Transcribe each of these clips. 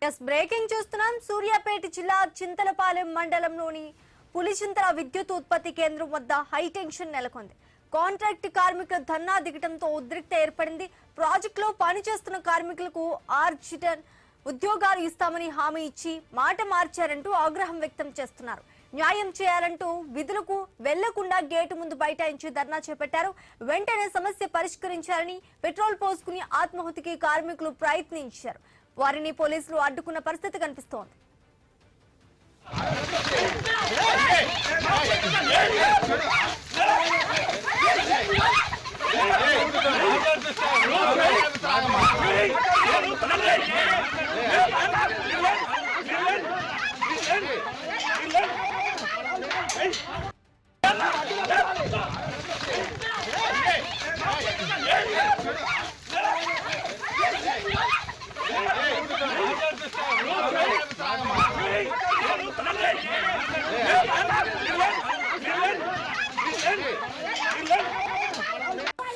Breaking చూస్తున్నాం. సూర్యాపేట జిల్లా చింతలపాలెం మండలంలోని పులిచింతల విద్యుత్ ఉత్పత్తి కేంద్రం వద్ద హైటెన్షన్ నెలకొంది. కాంట్రాక్ట్ కార్మికుల ధర్నా దిగడంతో ఉద్రిక్త ఏర్పడింది. ప్రాజెక్టులో పనిచేస్తున్న కార్మికులకు ఆర్జిటన్ ఉద్యోగాలు ఇస్తామని హామీ ఇచ్చి మాట మార్చారంటూ ఆగ్రహం వ్యక్తం చేస్తున్నారు. న్యాయం చేయాలంటూ విధులకు వెళ్లకుండా గేటు ముందు బైఠాయించి ధర్నా చేపట్టారు. వెంటనే సమస్య పరిష్కరించాలని పెట్రోల్ పోసుకుని ఆత్మాహుతికి కార్మికులు ప్రయత్నించారు. వారిని పోలీసులు అడ్డుకున్న పరిస్థితి కనిపిస్తోంది.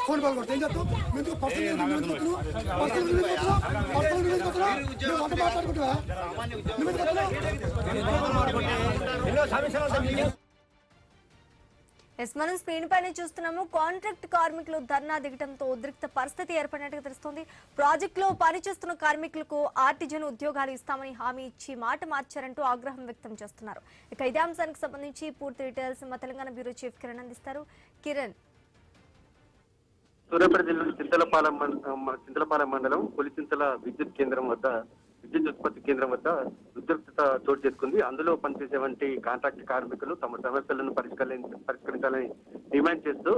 ఫోన్ కాల్ కొడితే ఏం చెప్తావు? మీకు పర్సనల్ మనం స్క్రీన్ పైన చూస్తున్నాము. కాంట్రాక్ట్ కార్మికులు ధర్నా దిగడంతో ఉద్రిక్త పరిస్థితి ఏర్పడినట్టుగా తెలుస్తోంది. ప్రాజెక్టులో పనిచేస్తున్న కార్మికులకు ఆర్టిజన్ ఉద్యోగాలు ఇస్తామని హామీ ఇచ్చి మాట మార్చారంటూ ఆగ్రహం వ్యక్తం చేస్తున్నారు. ఇక ఇదే అంశానికి సంబంధించి పూర్తి డీటెయిల్స్ మా తెలంగాణ బ్యూరో చీఫ్ కిరణ్ అందిస్తారు. కిరణ్, సూర్యాపేట జిల్లా చింతలపాలెం మండలం పులిచింతల విద్యుత్ ఉత్పత్తి కేంద్రం వద్ద ఉద్రిక్తత చోటు చేసుకుంది. అందులో పనిచేసేటువంటి కాంట్రాక్ట్ కార్మికులు తమ సమస్యలను పరిష్కరించాలని డిమాండ్ చేస్తూ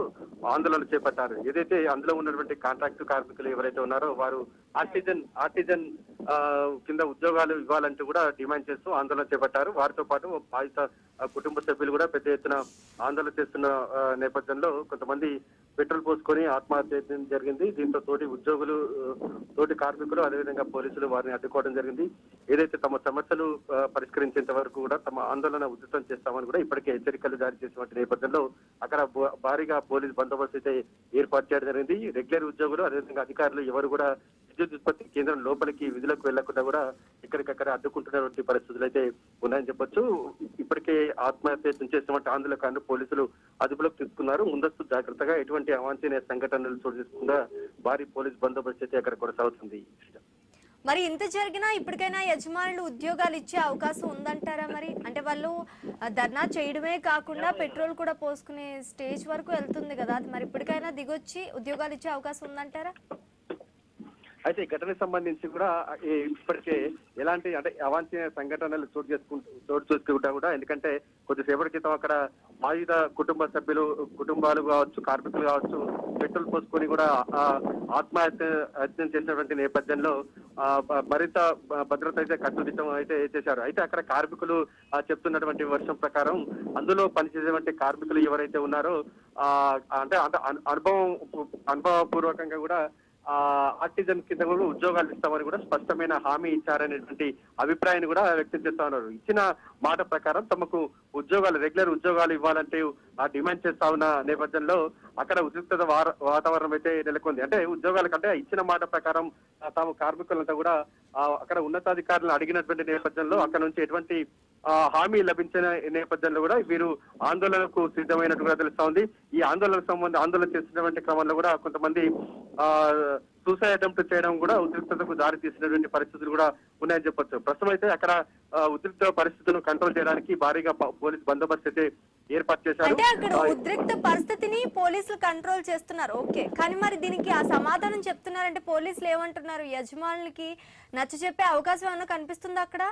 ఆందోళన చేపట్టారు. ఏదైతే అందులో ఉన్నటువంటి కాంట్రాక్ట్ కార్మికులు ఎవరైతే ఉన్నారో వారు ఆర్టిజన్ కింద ఉద్యోగాలు ఇవ్వాలంటూ కూడా డిమాండ్ చేస్తూ ఆందోళన చేపట్టారు. వారితో పాటు బాధిత కుటుంబ సభ్యులు కూడా పెద్ద ఎత్తున ఆందోళన చేస్తున్న నేపథ్యంలో కొంతమంది పెట్రోల్ పోసుకొని ఆత్మహత్య జరిగింది. దీంతో తోటి కార్మికులు అదేవిధంగా పోలీసులు వారిని అడ్డుకోవడం జరిగింది. ఏదైతే తమ సమస్యలు పరిష్కరించేంత వరకు కూడా తమ ఆందోళన ఉధృతం చేస్తామని కూడా ఇప్పటికే హెచ్చరికలు జారీ చేసినటువంటి నేపథ్యంలో అక్కడ భారీగా పోలీస్ బందోబస్తు అయితే ఏర్పాటు చేయడం జరిగింది. రెగ్యులర్ ఉద్యోగులు అదేవిధంగా అధికారులు ఎవరు కూడా విద్యుత్ ఉత్పత్తి కేంద్రం లోపలికి విధులకు వెళ్లకుండా కూడా ఇక్కడికక్కడ అడ్డుకుంటున్నటువంటి పరిస్థితులు అయితే ఉన్నాయని చెప్పొచ్చు. ఇప్పటికే ఆత్మహత్య చేసినటువంటి ఆందోళనకారులు పోలీసులు అదుపులోకి తీసుకున్నారు. ముందస్తు జాగ్రత్తగా ఎటువంటి అవాంఛనీయ సంఘటనలు చోటు చేసుకుండా భారీ పోలీస్ బందోబస్తు అయితే అక్కడ కొనసాగుతుంది. మరి ఇంత జరిగినా ఇప్పటికైనా యజమానులు ఉద్యోగాలు ఇచ్చే అవకాశం ఉందంటారా? మరి అంటే వాళ్ళు ధర్నా చేయడమే కాకుండా పెట్రోల్ కూడా పోసుకునే స్టేజ్ వరకు వెళ్తుంది కదా, అది మరి ఇప్పటికైనా దిగొచ్చి ఉద్యోగాలు ఇచ్చే అవకాశం ఉందంటారా? అయితే ఈ ఘటనకు సంబంధించి కూడా ఇప్పటికే ఎలాంటి అంటే అవాంఛనీయ సంఘటనలు చోటు చేసుకుంటా కూడా, ఎందుకంటే కొద్దిసేపటి క్రితం అక్కడ బాధిత కుటుంబాలు కావచ్చు, కార్మికులు కావచ్చు, పెట్రోల్ పోసుకొని కూడా ఆత్మహత్య చేసినటువంటి నేపథ్యంలో మరింత భద్రత అయితే కట్టుదిట్టం అయితే చేశారు. అయితే అక్కడ కార్మికులు చెప్తున్నటువంటి వర్షం ప్రకారం అందులో పనిచేసేటువంటి కార్మికులు ఎవరైతే ఉన్నారో అంటే అనుభవపూర్వకంగా కూడా ఆర్టిజన్ కింద కూడా ఉద్యోగాలు ఇస్తామని కూడా స్పష్టమైన హామీ ఇచ్చారనేటువంటి అభిప్రాయాన్ని కూడా వ్యక్తం చేస్తా ఉన్నారు. ఇచ్చిన మాట ప్రకారం తమకు రెగ్యులర్ ఉద్యోగాలు ఇవ్వాలంటే డిమాండ్ చేస్తా ఉన్న నేపథ్యంలో అక్కడ ఉద్రిక్తత వాతావరణం అయితే నెలకొంది. అంటే ఉద్యోగాల కంటే ఇచ్చిన మాట ప్రకారం తాము కార్మికులంతా కూడా అక్కడ ఉన్నతాధికారులను అడిగినటువంటి నేపథ్యంలో అక్కడ నుంచి ఎటువంటి హామీ లభించిన నేపథ్యంలో కూడా వీరు ఆందోళనకు సిద్ధమైనట్టుగా తెలుస్తా ఉంది. ఈ ఆందోళన చేసినటువంటి క్రమంలో కూడా కొంతమంది సూసైడ్ అటెంప్ట్ చేయడం కూడా ఉద్రిక్తతకు దారి తీసినటువంటి పరిస్థితులు కూడా ఉన్నాయని చెప్పొచ్చు. ప్రస్తుతం అయితే అక్కడ ఉద్రిక్త పరిస్థితులను కంట్రోల్ చేయడానికి భారీగా పోలీస్ బందోబస్తు అయితే ఏర్పాటు చేశారు. అంటే అక్కడ ఉద్రిక్త పరిస్థితిని పోలీసులు కంట్రోల్ చేస్తున్నారు, ఓకే. కానీ మరి దీనికి ఆ సమాధానం చెప్తున్నారంటే పోలీసులు ఏమంటున్నారు? యజమానులకి నచ్చ చెప్పే అవకాశం ఏమన్నా కనిపిస్తుందా అక్కడ?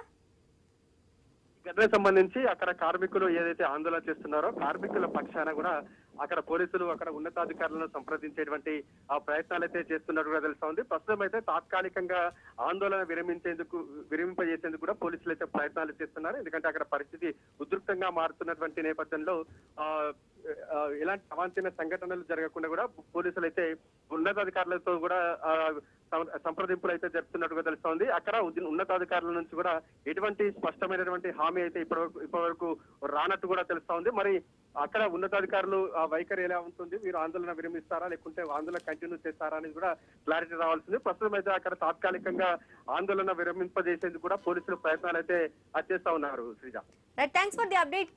ఘటనకు సంబంధించి అక్కడ కార్మికులు ఏదైతే ఆందోళన చేస్తున్నారో కార్మికుల పక్షాన కూడా అక్కడ పోలీసులు అక్కడ ఉన్నతాధికారులను సంప్రదించేటువంటి ప్రయత్నాలు అయితే చేస్తున్నట్టుగా తెలుస్తా ఉంది. ప్రస్తుతం అయితే తాత్కాలికంగా ఆందోళన విరమింపజేసేందుకు కూడా పోలీసులు అయితే ప్రయత్నాలు చేస్తున్నారు. ఎందుకంటే అక్కడ పరిస్థితి ఉధృతంగా మారుతున్నటువంటి నేపథ్యంలో ఎలాంటి అవాంఛనీయ సంఘటనలు జరగకుండా కూడా పోలీసులు అయితే ఉన్నతాధికారులతో కూడా సంప్రదింపులు అయితే జరుపుతున్నట్టుగా తెలుస్తోంది. అక్కడ ఉన్నతాధికారుల నుంచి కూడా ఎటువంటి స్పష్టమైనటువంటి హామీ అయితే ఇప్పటి వరకు రానట్టు కూడా తెలుస్తా ఉంది. మరి అక్కడ ఉన్నతాధికారులు ఆ వైఖరి ఎలా ఉంటుంది, వీరు ఆందోళన విరమిస్తారా లేకుంటే ఆందోళన కంటిన్యూ చేస్తారా అనేది కూడా క్లారిటీ రావాల్సింది. ప్రస్తుతం అయితే అక్కడ తాత్కాలికంగా ఆందోళన విరమింపజేసేందుకు కూడా పోలీసులు ప్రయత్నాలు అయితే చేస్తా ఉన్నారు. Sreeja, thanks for the update.